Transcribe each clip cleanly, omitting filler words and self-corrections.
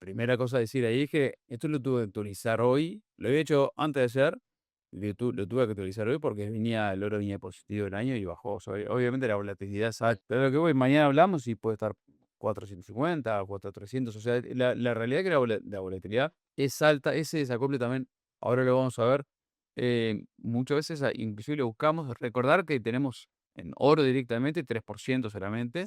primera cosa a decir ahí es que esto lo tuve que actualizar hoy. Lo había hecho antes de ayer, lo tuve que actualizar hoy porque el oro venía positivo el año y bajó. O sea, obviamente la volatilidad es alta. Pero lo que voy, mañana hablamos y puede estar 450, 400. O sea, la realidad es que la volatilidad es alta. Ese desacople también, ahora lo vamos a ver. Muchas veces, inclusive lo buscamos. Recordar que tenemos en oro directamente 3% solamente.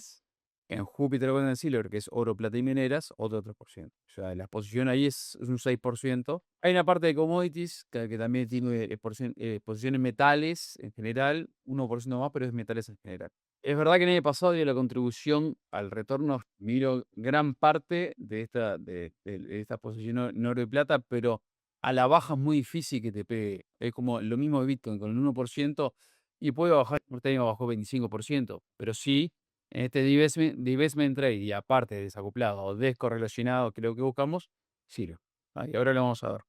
En Júpiter Golden Silver, que es oro, plata y mineras, otro 3%. O sea, la exposición ahí es un 6%. Hay una parte de commodities que también tiene exposición en metales en general, 1% más, pero es metales en general. Es verdad que en el año pasado dio la contribución al retorno, miro gran parte de esta posición en oro y plata, pero a la baja es muy difícil que te pegue. Es como lo mismo de Bitcoin con el 1% y puede bajar, este año bajó 25%, pero sí en este divestment trade y aparte desacoplado o descorrelacionado, que es lo que buscamos, sirve. Y ahora lo vamos a ver.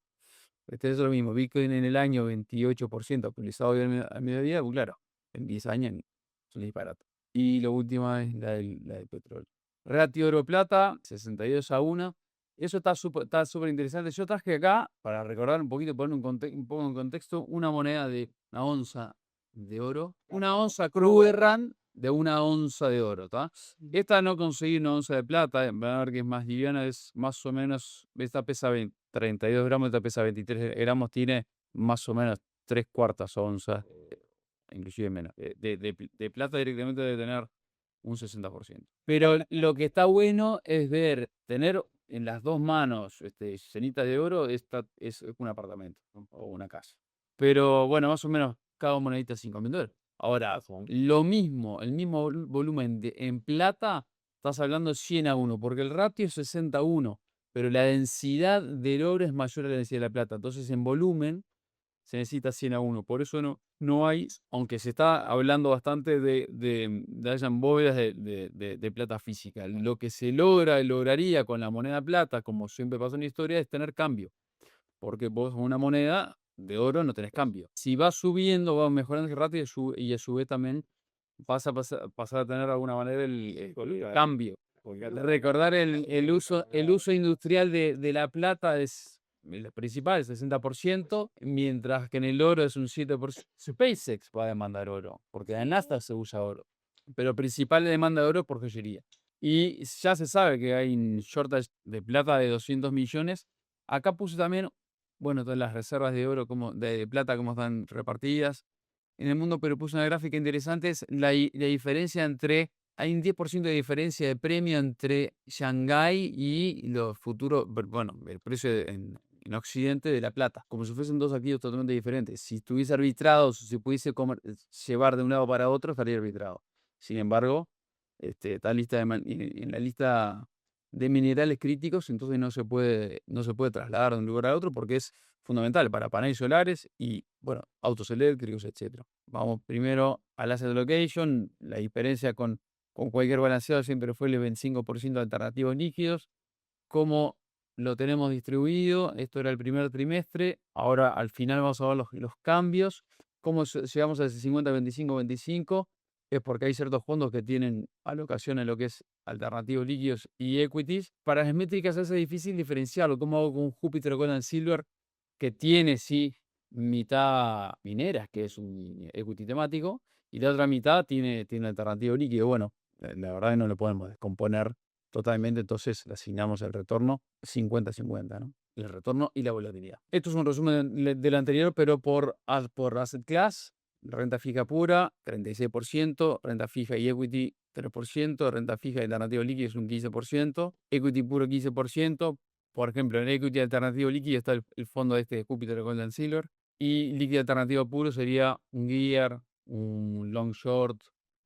Este es lo mismo, Bitcoin en el año 28% actualizado hoy al mediodía, pues claro, en 10 años es un disparate. Y la última es la del petróleo. Ratio oro-plata, 62-1. Eso está súper interesante. Yo traje acá, para recordar un poquito, poner un poco en contexto, una moneda de una onza de oro, una onza Krugerrand de una onza de oro, ¿tá? Esta no conseguí una onza de plata, van a ver que es más liviana, es más o menos, esta pesa 32 gramos, esta pesa 23 gramos, tiene más o menos 3/4 onzas, inclusive menos. De plata directamente debe tener un 60%. Pero lo que está bueno es tener en las dos manos cenitas de oro, esta es un apartamento, ¿no? O una casa. Pero bueno, más o menos cada monedita $5.000. Ahora, lo mismo, el mismo volumen en plata, estás hablando 100-1, porque el ratio es 60-1, pero la densidad del oro es mayor a la densidad de la plata. Entonces, en volumen, se necesita 100-1. Por eso no hay, aunque se está hablando bastante de hayan bóvedas de plata física. Lo que se lograría con la moneda plata, como siempre pasó en la historia, es tener cambio. Porque vos con una moneda de oro no tenés cambio. Si va subiendo, va mejorando rápido y a su vez también pasar a tener de alguna manera el cambio. Recordar el uso industrial de la plata es el principal, 60%, mientras que en el oro es un 7%. SpaceX va a demandar oro, porque en NASA se usa oro, pero principal demanda de oro por joyería. Y ya se sabe que hay un shortage de plata de 200 millones. Acá puse también, bueno, todas las reservas de oro, de plata, cómo están repartidas en el mundo, pero puse una gráfica interesante, es la diferencia hay un 10% de diferencia de premio entre Shanghái y los futuros, bueno, el precio en Occidente de la plata, como si fuesen dos activos totalmente diferentes. Si estuviese arbitrado, si se pudiese llevar de un lado para otro, estaría arbitrado. Sin embargo, está en la lista de minerales críticos, entonces no se puede trasladar de un lugar a otro porque es fundamental para paneles solares y, bueno, autos eléctricos, etcétera. Vamos primero al asset allocation. La diferencia con cualquier balanceado siempre fue el 25% de alternativos líquidos. ¿Cómo lo tenemos distribuido? Esto era el primer trimestre. Ahora al final vamos a ver los cambios. ¿Cómo llegamos a ese 50-25-25? Es porque hay ciertos fondos que tienen alocación en lo que es alternativos líquidos y equities. Para las métricas es difícil diferenciarlo. ¿Cómo hago con Júpiter Gold and Silver, que tiene sí mitad mineras, que es un equity temático, y la otra mitad tiene alternativo líquido? Bueno, la verdad que no lo podemos descomponer totalmente, entonces le asignamos el retorno 50-50, ¿no? El retorno y la volatilidad. Esto es un resumen del anterior, pero por asset class. Renta fija pura, 36%, renta fija y equity, 3%, renta fija y alternativo líquido es un 15%, equity puro 15%. Por ejemplo, en equity alternativo líquido está el fondo de Jupiter Gold and Silver, y líquido alternativo puro sería un Gear, un Long Short,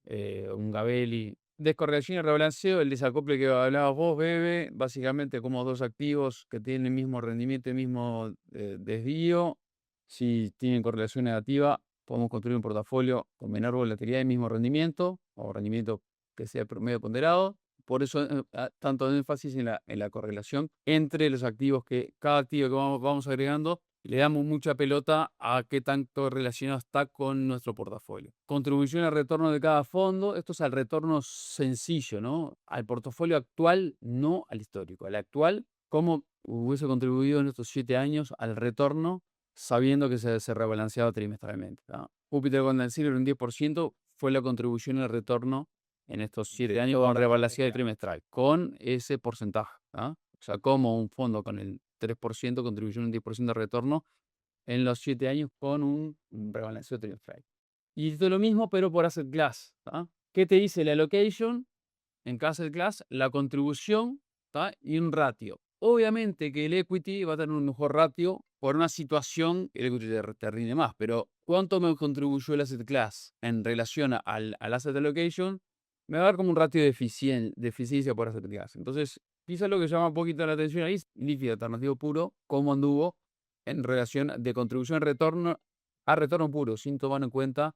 un Gabelli. Descorrelación y rebalanceo, el desacople que hablabas vos, Bebe, básicamente como dos activos que tienen el mismo rendimiento, el mismo desvío. Si tienen correlación negativa, podemos construir un portafolio con menor volatilidad y mismo rendimiento, o rendimiento que sea medio ponderado. Por eso tanto énfasis en la correlación entre los activos, que cada activo que vamos agregando, le damos mucha pelota a qué tanto relacionado está con nuestro portafolio. Contribución al retorno de cada fondo. Esto es al retorno sencillo, ¿no? Al portafolio actual, no al histórico. Al actual, cómo hubiese contribuido en estos 7 años al retorno sabiendo que se rebalanceaba trimestralmente, ¿tá? Júpiter Golden Silver un 10% fue la contribución al retorno en estos 7 años con rebalanceo trimestral, con ese porcentaje, ¿tá? O sea, como un fondo con el 3% contribuyó un 10% de retorno en los 7 años con un rebalanceo trimestral. Y esto es lo mismo, pero por asset class, ¿tá? ¿Qué te dice la allocation? En cada asset class, la contribución, ¿tá? Y un ratio. Obviamente que el equity va a tener un mejor ratio por una situación, el equity te rinde más, pero ¿cuánto me contribuyó el asset class en relación al asset allocation? Me va a dar como un ratio de eficiencia por asset class. Entonces, quizás lo que llama un poquito la atención ahí es líquido alternativo puro, cómo anduvo en relación de contribución a retorno puro, sin tomar en cuenta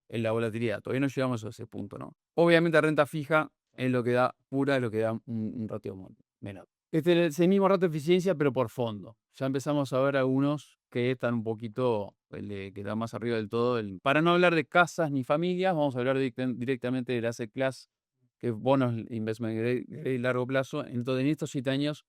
en la volatilidad. Todavía no llegamos a ese punto, ¿no? Obviamente, renta fija es lo que da pura, es lo que da un ratio menor. Este es el mismo ratio de eficiencia, pero por fondo. Ya empezamos a ver algunos que están un poquito, que están más arriba del todo. Para no hablar de casas ni familias, vamos a hablar directamente del asset class, que es bonos investment grade largo plazo. Entonces, en estos 7 años,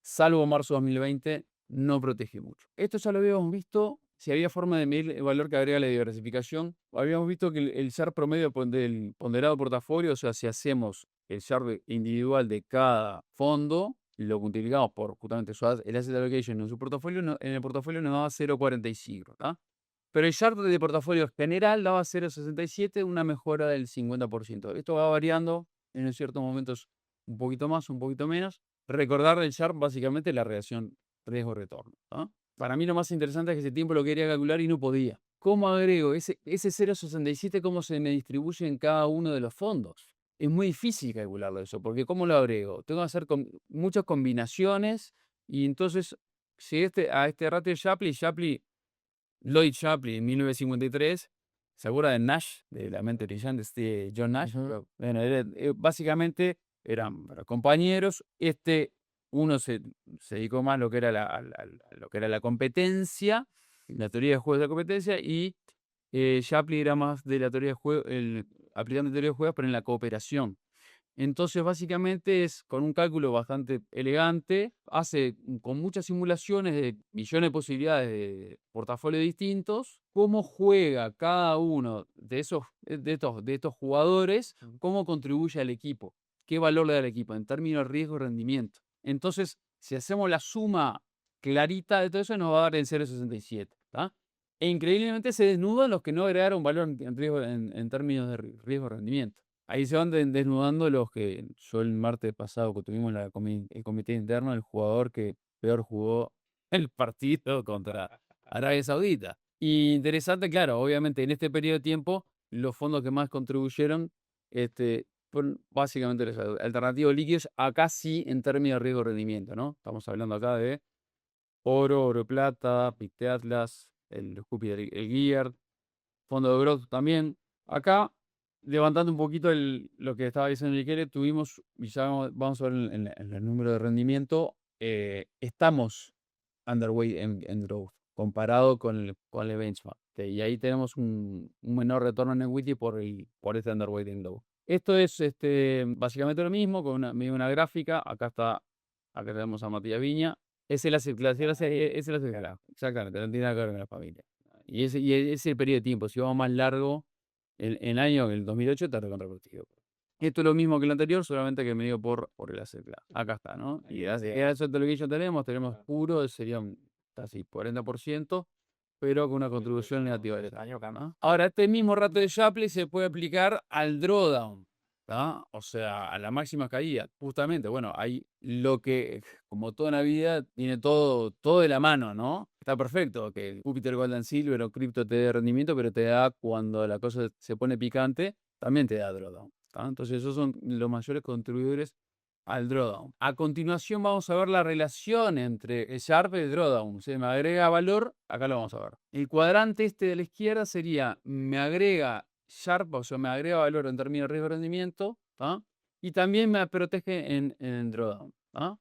salvo marzo de 2020, no protege mucho. Esto ya lo habíamos visto. Si había forma de medir el valor que agrega la diversificación, habíamos visto que el share promedio del ponderado portafolio, o sea, si hacemos el share individual de cada fondo, lo multiplicamos por justamente el asset allocation en su portafolio, en el portafolio nos daba 0,45, ¿tá? Pero el share de portafolio general daba 0,67, una mejora del 50%. Esto va variando en ciertos momentos un poquito más, un poquito menos. Recordar del Sharp básicamente la relación riesgo-retorno, ¿no? Para mí lo más interesante es que ese tiempo lo quería calcular y no podía. ¿Cómo agrego ese 0,67? ¿Cómo se me distribuye en cada uno de los fondos? Es muy difícil calcularlo eso, porque ¿cómo lo agrego? Tengo que hacer muchas combinaciones y entonces si a este ratio Lloyd Shapley en 1953, ¿se acuerda de Nash, de la mente brillante de John Nash? Bueno, básicamente eran compañeros. Uno se dedicó más a lo que era la competencia, la teoría de juegos de la competencia, y Shapley era más de la teoría de juegos, aplicando teoría de juegos, pero en la cooperación. Entonces, básicamente es con un cálculo bastante elegante, hace con muchas simulaciones de millones de posibilidades de portafolios distintos, cómo juega cada uno de estos jugadores, cómo contribuye al equipo, qué valor le da al equipo en términos de riesgo y rendimiento. Entonces, si hacemos la suma clarita de todo eso, nos va a dar el 0,67, ¿tá? E increíblemente se desnudan los que no agregaron valor en términos de riesgo y rendimiento. Ahí se van desnudando los que yo el martes pasado que tuvimos el comité interno, el jugador que peor jugó el partido contra Arabia Saudita. Y interesante, claro, obviamente en este periodo de tiempo, los fondos que más contribuyeron fueron básicamente los alternativos líquidos, acá sí en términos de riesgo rendimiento, ¿no? Estamos hablando acá de oro plata, Pictet Atlas, el Júpiter, el Gear, fondo de growth también. Acá, levantando un poquito lo que estaba diciendo Michele, tuvimos, y ya vamos a ver en el número de rendimiento, estamos underweight en growth, comparado con el benchmark. Y ahí tenemos un menor retorno en equity por este underweight en growth. Esto es básicamente lo mismo, con una gráfica. Acá tenemos a Matías Viña. Es el asset class, exactamente, no tiene nada que ver con la familia. Y ese es el periodo de tiempo. Si vamos más largo, el año, el 2008, está recontraproductivo. Esto es lo mismo que el anterior, solamente que medido por el asset class. Acá está, ¿no? Y el asset allocation tenemos puro, sería casi 40%, pero con una contribución negativa del año acá, ¿no? Ahora, este mismo ratio de Shapley se puede aplicar al drawdown, ¿tá? O sea, a la máxima caída. Justamente, bueno, hay lo que, como toda la vida, tiene todo de la mano, ¿no? Está perfecto que el Júpiter Gold and Silver o cripto te dé rendimiento, pero te da, cuando la cosa se pone picante, también te da drawdown, ¿tá? Entonces, esos son los mayores contribuidores al drawdown. A continuación vamos a ver la relación entre el Sharp y el drawdown. Se me agrega valor, acá lo vamos a ver. El cuadrante de la izquierda sería, me agrega Sharp, o sea, me agrega valor en términos de riesgo de rendimiento, ¿tá? Y también me protege en drawdown, ¿tá?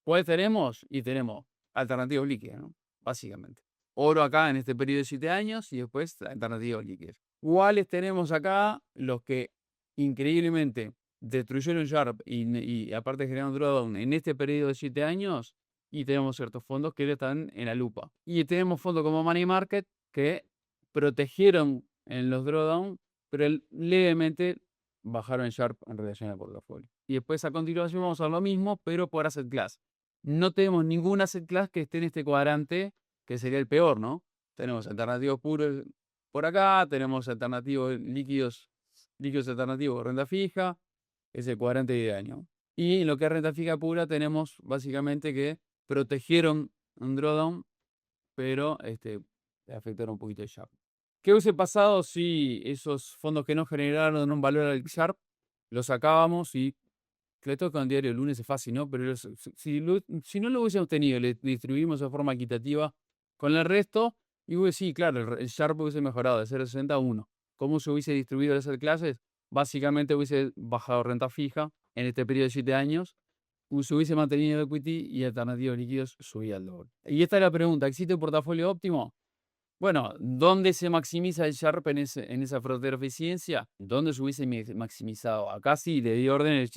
¿Cuáles tenemos? Y tenemos alternativos líquidos, ¿no? Básicamente. Oro acá en este periodo de 7 años y después alternativos líquidos. ¿Cuáles tenemos acá? Los que increíblemente destruyeron Sharp y aparte generaron drawdown en este periodo de 7 años, y tenemos ciertos fondos que están en la lupa. Y tenemos fondos como Money Market que protegieron en los drawdown, pero levemente bajaron en Sharp en relación al portafolio. Y después a continuación vamos a hacer lo mismo, pero por asset class. No tenemos ningún asset class que esté en este cuadrante, que sería el peor, ¿no? Tenemos alternativos puros por acá, tenemos alternativos líquidos alternativos, renta fija, es el cuadrante de año. Y en lo que es renta fija pura tenemos básicamente que protegieron un drawdown, pero le afectaron un poquito el Sharp. ¿Qué hubiese pasado si esos fondos que no generaron un valor al Sharp los sacábamos y que le toca un diario el lunes? Es fácil, ¿no? Pero si no lo hubiésemos tenido, le distribuimos de forma equitativa con el resto, y sí, claro, el Sharp hubiese mejorado de 0,60 a 1. ¿Cómo se hubiese distribuido esas clases? Básicamente hubiese bajado renta fija en este periodo de 7 años, se hubiese mantenido equity y alternativos líquidos subía al doble. Y esta es la pregunta: ¿existe un portafolio óptimo? Bueno, ¿dónde se maximiza el Sharp en esa frontera de eficiencia? ¿Dónde se hubiese maximizado? Acá sí le di órdenes,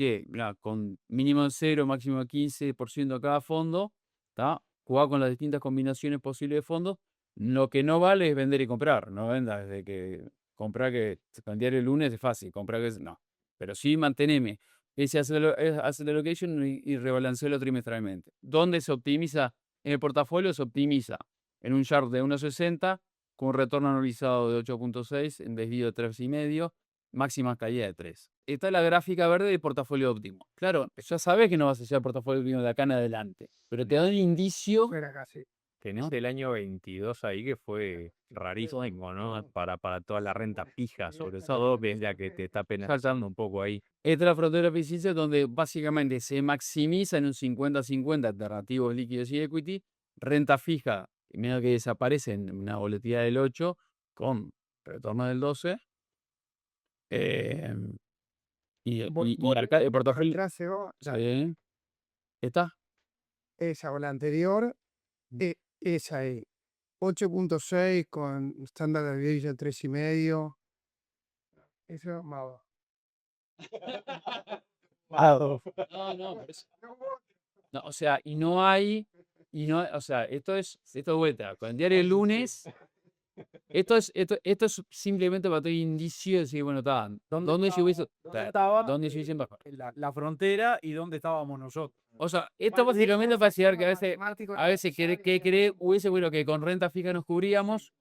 con mínimo 0, máximo 15% a cada fondo, ¿está? Jugar con las distintas combinaciones posibles de fondos. Lo que no vale es vender y comprar. No vendas de que comprar que cambiar el lunes es fácil, comprar que no. Pero sí manteneme ese asset allocation y rebalancearlo trimestralmente. ¿Dónde se optimiza en el portafolio? Se optimiza en un Sharp de 1,60 con un retorno anualizado de 8,6 en desvío de 3,5, máxima caída de 3. Está la gráfica verde de portafolio óptimo. Claro, ya sabes que no vas a llegar portafolio óptimo de acá en adelante, pero te da un indicio. Tenés el año 22 ahí que fue rarísimo, ¿no? Para toda la renta fija, sobre todo, que es la que te está penalizando un poco ahí. Esta es la frontera de eficiencia donde básicamente se maximiza en un 50-50 alternativos líquidos y equity, renta fija, medio que desaparece en una volatilidad del 8 con retorno del 12. Y acá el portafolio. Sí. ¿Está? Esa o la anterior, esa es 8,6 con Standard Deviation 3,5. Eso más abajo. No, o sea, o sea, esto es vuelta. Con el diario el lunes, esto es simplemente para tener indicio de decir, bueno, está, ¿dónde se hubiese mejor? La frontera y dónde estábamos nosotros. O sea, esto básicamente para decir que a veces hubiese, bueno, que con renta fija nos cubríamos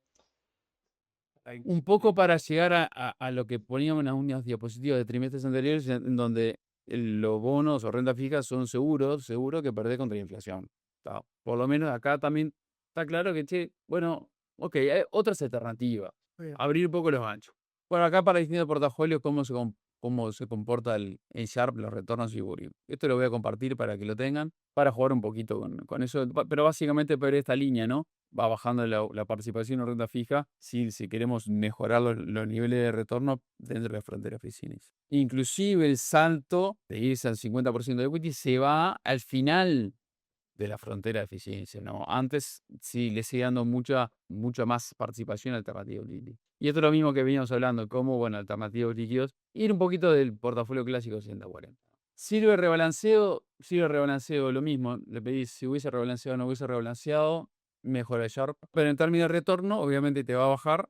un poco para llegar a lo que poníamos en unas diapositivas de trimestres anteriores, en donde los bonos o renta fija son seguro que perdés contra la inflación. ¿Tá? Por lo menos acá también está claro que, bueno, ok, hay otras alternativas. Abrir un poco los ganchos. Bueno, acá para distintos portafolios, cómo se comporta el Sharp, los retornos y Burry. Esto lo voy a compartir para que lo tengan, para jugar un poquito con eso, pero básicamente por esta línea, ¿no? Va bajando la participación en renta fija si queremos mejorar los niveles de retorno dentro de la frontera de oficinas. Inclusive el salto de irse al 50% de equity se va al final de la frontera de eficiencia, ¿no? Antes sí le sigue dando mucha más participación a alternativos líquidos. Y esto es lo mismo que veníamos hablando, como, bueno, alternativos líquidos, ir un poquito del portafolio clásico 60-40. ¿Sirve rebalanceo? Sirve rebalanceo, lo mismo. Le pedís si hubiese rebalanceado o no hubiese rebalanceado, mejora el Sharp. Pero en términos de retorno, obviamente te va a bajar.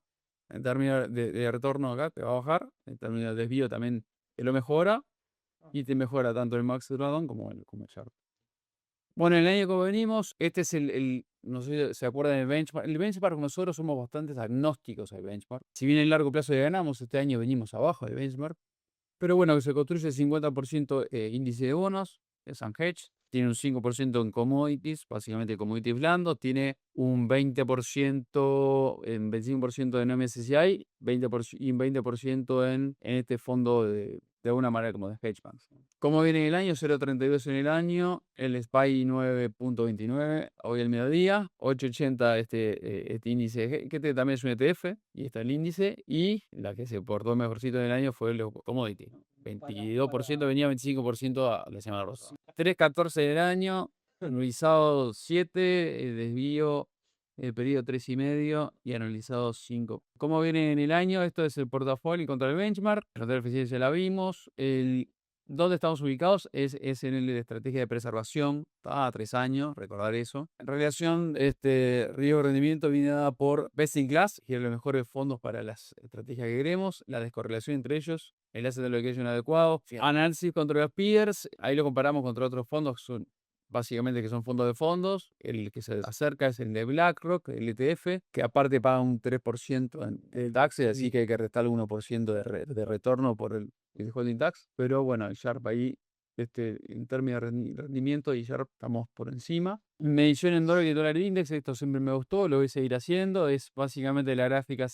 En términos de retorno acá, te va a bajar. En términos de desvío también te lo mejora. Y te mejora tanto el Max Drawdown como el Sharp. Bueno, en el año que venimos, este es no sé si se acuerdan del benchmark. El benchmark, nosotros somos bastante agnósticos al benchmark. Si bien en largo plazo ya ganamos, este año venimos abajo del benchmark. Pero bueno, se construye 50% índice de bonos, es unhedged. Tiene un 5% en commodities, básicamente commodities blandos. Tiene un 20% en 25% en MSCI, 20% y un 20% en este fondo de alguna manera como de hedge funds. ¿Cómo viene el año? 0,32 en el año, el SPY 9,29 hoy al mediodía, 8,80 este índice, que también es un ETF, y está el índice, y la que se portó mejorcito en el año fue el commodity. 22% venía, 25% a la semana rosa. 3,14 del año, anualizado 7, desvío, periodo 3,5 y anualizado 5. ¿Cómo viene en el año? Esto es el portafolio contra el benchmark. La eficiencia la vimos. ¿Dónde estamos ubicados? Es en la estrategia de preservación, a 3 años, recordar eso. En relación, riesgo de rendimiento viene dada por Best in Class, que es los mejores fondos para las estrategias que queremos, la descorrelación entre ellos, el asset allocation adecuado, análisis contra los peers, ahí lo comparamos contra otros fondos que son básicamente que son fondos de fondos. El que se acerca es el de BlackRock, el ETF, que aparte paga un 3% de taxes, así que hay que restar el 1% de retorno por el withholding tax. Pero bueno, el Sharp ahí, en términos de rendimiento, y Sharp estamos por encima. Medición en dólar y dólar index, esto siempre me gustó, lo voy a seguir haciendo. Es básicamente la gráfica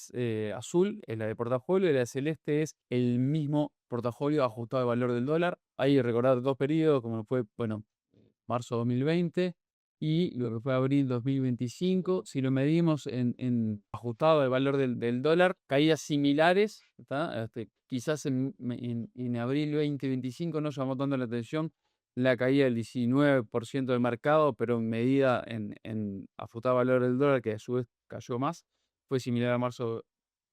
azul, es la de portafolio, y la celeste es el mismo portafolio ajustado al valor del dólar. Ahí recordar 2 periodos, como fue, bueno, marzo 2020 y lo que fue abril 2025. Si lo medimos ajustado al valor del dólar, caídas similares, quizás en abril 2025 no llamó tanto la atención la caída del 19% del mercado, pero medida en ajustado al valor del dólar, que a su vez cayó más, fue similar a marzo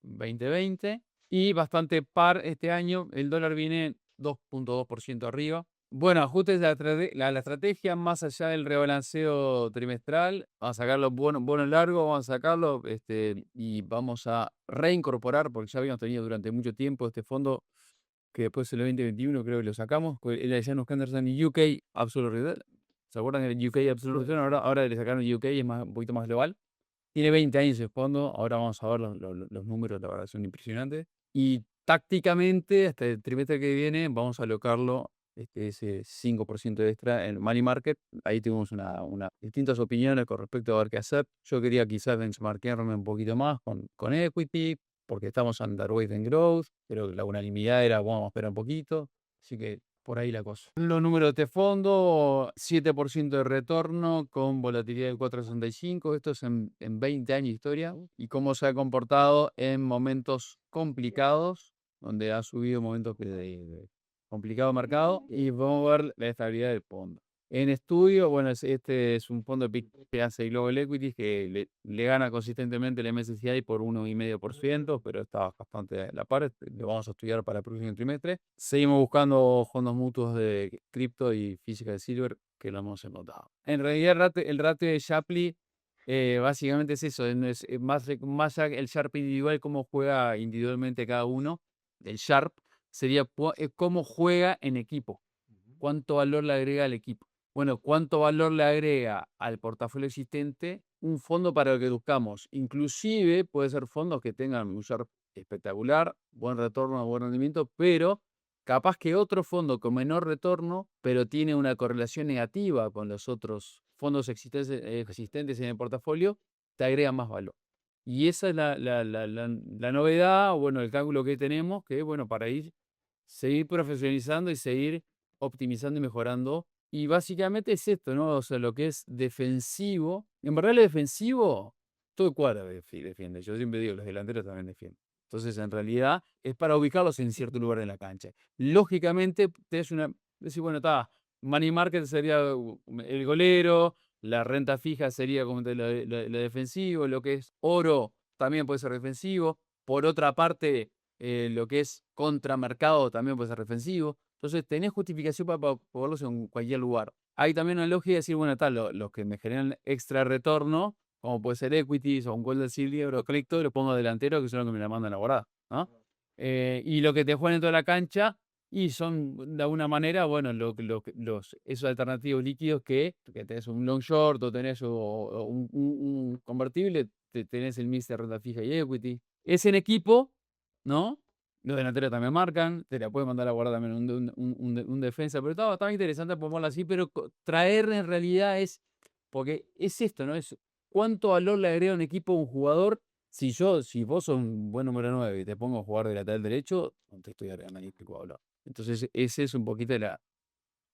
2020 y bastante par este año. El dólar viene 2.2% arriba. Bueno, ajustes a la estrategia más allá del rebalanceo trimestral. Vamos a sacar los bonos largos, vamos a sacarlo y vamos a reincorporar, porque ya habíamos tenido durante mucho tiempo este fondo, que después en el 2021 creo que lo sacamos, era de Janus Henderson y UK Absolute Return. ¿Se acuerdan del UK Absolute Return? Ahora le sacaron UK, es un poquito más global. Tiene 20 años ese fondo, ahora vamos a ver los números, la verdad son impresionantes. Y tácticamente, hasta el trimestre que viene, vamos a alocarlo ese 5% extra en Money Market. Ahí tuvimos distintas opiniones con respecto a ver qué hacer. Yo quería quizás benchmarkearme un poquito más con equity, porque estamos underweight en growth, pero la unanimidad era, vamos a esperar un poquito. Así que por ahí la cosa. Los números de este fondo, 7% de retorno con volatilidad del 4,65. Esto es en 20 años de historia. Y cómo se ha comportado en momentos complicados, donde ha subido momentos de complicado mercado. Y vamos a ver la estabilidad del fondo. En estudio, bueno, este es un fondo que hace Global Equities que le gana consistentemente el MSCI por 1,5%, pero está bastante a la par. Lo vamos a estudiar para el próximo trimestre. Seguimos buscando fondos mutuos de cripto y física de silver, que lo hemos notado. En realidad, el ratio de Shapley básicamente es eso, es más el Sharp individual, cómo juega individualmente cada uno. El Sharp sería cómo juega en equipo, cuánto valor le agrega al equipo. Bueno, ¿cuánto valor le agrega al portafolio existente un fondo para lo que buscamos? Inclusive puede ser fondos que tengan un Sharp espectacular, buen retorno, buen rendimiento, pero capaz que otro fondo con menor retorno, pero tiene una correlación negativa con los otros fondos existentes en el portafolio, te agrega más valor. Y esa es la novedad, o bueno, el cálculo que tenemos, que bueno, para seguir profesionalizando y seguir optimizando y mejorando. Y básicamente es esto, ¿no? O sea, lo que es defensivo. En verdad, lo defensivo, todo el cuadro defiende. Yo siempre digo, los delanteros también defienden. Entonces, en realidad, es para ubicarlos en cierto lugar en la cancha. Lógicamente, decir, bueno, money market sería el golero, la renta fija sería como lo defensivo, lo que es oro también puede ser defensivo. Por otra parte, lo que es contramercado también puede ser defensivo. Entonces, tenés justificación para ponerlos en cualquier lugar. Hay también una lógica de decir, bueno, los que me generan extra retorno, como puede ser equities o un Golden Silver o Collector, los pongo delantero, que son los que me la mandan a guardar, ¿no? Y lo que te juegan en toda la cancha, y son de alguna manera, bueno, esos alternativos líquidos que tenés un long short o tenés un convertible, tenés el mix de renta fija y equity. Es en equipo, ¿no? Los delanteros también marcan, te la puede mandar a guardar también un defensa, pero estaba interesante ponerlo así, pero traer en realidad porque es esto, ¿no? Es cuánto valor le agrega a un equipo a un jugador. Si vos sos un buen número 9 y te pongo a jugar de lateral derecho, no te estoy agregando ni pico hablar. Entonces, esa es un poquito la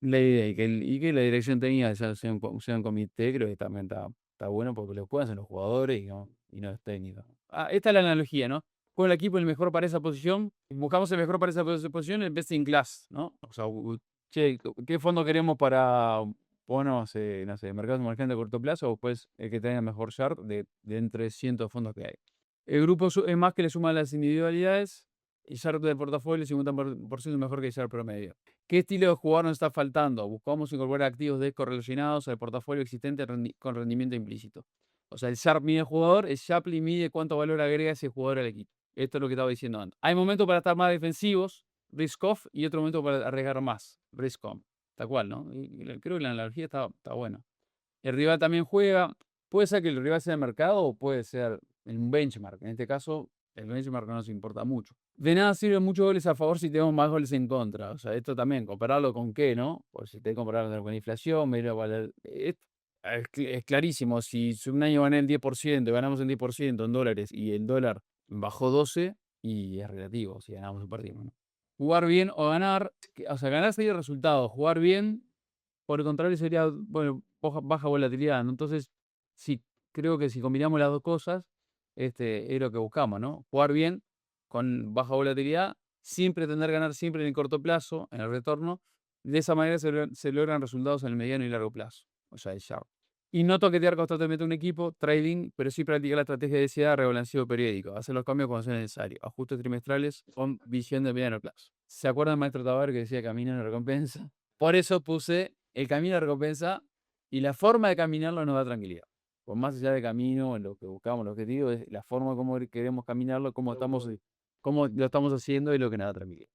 idea, y que la dirección tenía, ya sea un comité, creo que también está bueno porque lo pueden hacer los jugadores y no es técnico. Esta es la analogía, ¿no? Con el equipo el mejor para esa posición, buscamos el mejor para esa posición, el best in class, ¿no? O sea, che, ¿qué fondo queremos para bonos, no sé, mercados emergentes a corto plazo, o pues el que tenga mejor share de entre cientos de fondos que hay? El grupo es más que le suma las individualidades. Sharp del portafolio 50% mejor que Sharp promedio. ¿Qué estilo de jugador nos está faltando? Buscamos incorporar activos descorrelacionados al portafolio existente con rendimiento implícito. O sea, el Sharp mide jugador, el Shapley mide cuánto valor agrega ese jugador al equipo. Esto es lo que estaba diciendo antes. Hay momentos para estar más defensivos, risk off, y otro momento para arriesgar más, risk on. Tal cual, ¿no? Creo que la analogía está buena. El rival también juega. Puede ser que el rival sea de mercado o puede ser en un benchmark. En este caso, el benchmark no nos importa mucho. De nada sirven muchos goles a favor si tenemos más goles en contra. O sea, esto también, compararlo con qué, ¿no? Pues si te compararlo con inflación, es clarísimo. Si un año gané el 10%, ganamos el 10% en dólares y el dólar bajó 12, y es relativo si ganamos o perdimos, ¿no? Jugar bien o ganar, o sea, ganar sería el resultado. Jugar bien, por el contrario, sería, bueno, baja volatilidad, ¿no? Entonces, sí, creo que si combinamos las dos cosas, es lo que buscamos, ¿no? Jugar bien con baja volatilidad, sin pretender ganar siempre en el corto plazo, en el retorno. De esa manera se logran resultados en el mediano y largo plazo. O sea, el Sharp. Y no toquetear constantemente un equipo, trading, pero sí practicar la estrategia de DCA, rebalanceo periódico. Hacer los cambios cuando sea necesario. Ajustes trimestrales con visión de mediano plazo. ¿Se acuerdan, maestro Tabar, que decía camino en recompensa? Por eso puse el camino de recompensa, y la forma de caminarlo nos da tranquilidad. Por más allá de camino, en lo que buscamos, el objetivo es la forma como queremos caminarlo, cómo lo estamos haciendo y lo que nos da tranquilidad.